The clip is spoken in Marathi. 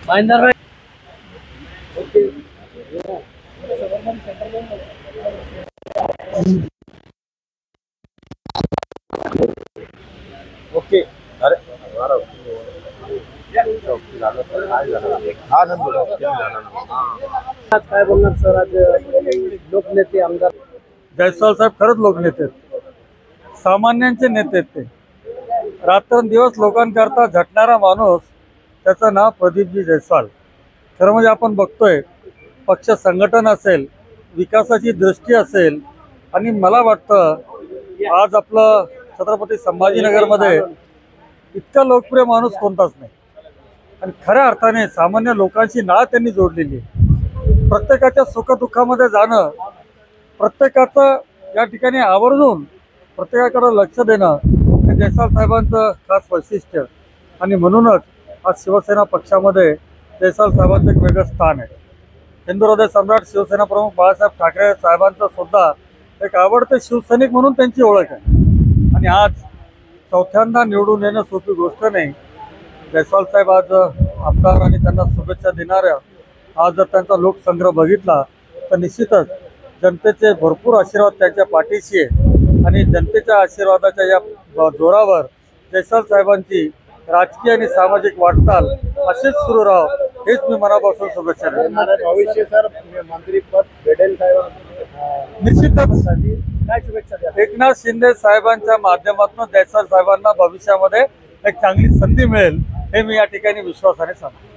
महेंद्र ओके. अरे काय बोलणार सर? आज लोकनेते आमदार जयस्वाल साहेब खरंच लोकनेते आहेत, सामान्यांचे नेते आहेत. ते रात्रंदिवस लोकांकरता झटणारा माणूस, त्याचं नाव प्रदीपजी जयस्वाल. खरं म्हणजे आपण बघतोय, पक्ष संघटन असेल, विकासाची दृष्टी असेल, आणि मला वाटतं आज आपलं छत्रपती संभाजीनगरमध्ये इतका लोकप्रिय माणूस कोणताच नाही. आणि खऱ्या अर्थाने सामान्य लोकांची नाळ त्यांनी जोडलेली आहे. प्रत्येकाच्या सुखदुःखामध्ये जाणं, प्रत्येकाचं या ठिकाणी आवर्जून प्रत्येकाकडे लक्ष देणं हे जयस्वाल साहेबांचं खास वैशिष्ट्य. आणि म्हणूनच आज शिवसेना पक्षामध्ये जयस्वाल साहेबांचं एक वेगळं स्थान आहे. हिंदू हृदय सम्राट शिवसेना प्रमुख बाळासाहेब ठाकरे साहेबांचं सुद्धा एक आवडते शिवसैनिक म्हणून त्यांची ओळख आहे. आणि आज चौथ्यांदा निवडून येणं सोपी गोष्ट नाही. जयस्वाल साहेब आज आमदार आणि त्यांना शुभेच्छा देणाऱ्या, आज जर त्यांचा लोकसंग्रह बघितला तर निश्चितच जनतेचे भरपूर आशीर्वाद त्यांच्या पाठीशी आहे. आणि जनतेच्या आशीर्वादाच्या या जोरावर जयस्वाल साहेबांची राजकीय आणि सामाजिक वाटचाल अशीच सुरू राहो, हेच मी मनापासून शुभेच्छा देतो. भविष्य सर मंत्रीपद भेटेल निश्चितच काय शुभेच्छा द्या? एकनाथ शिंदे साहेबांच्या माध्यमातून जयस्वाल साहेबांना भविष्यामध्ये एक चांगली संधी मिळेल, हे मी या ठिकाणी विश्वासाने सांगतो.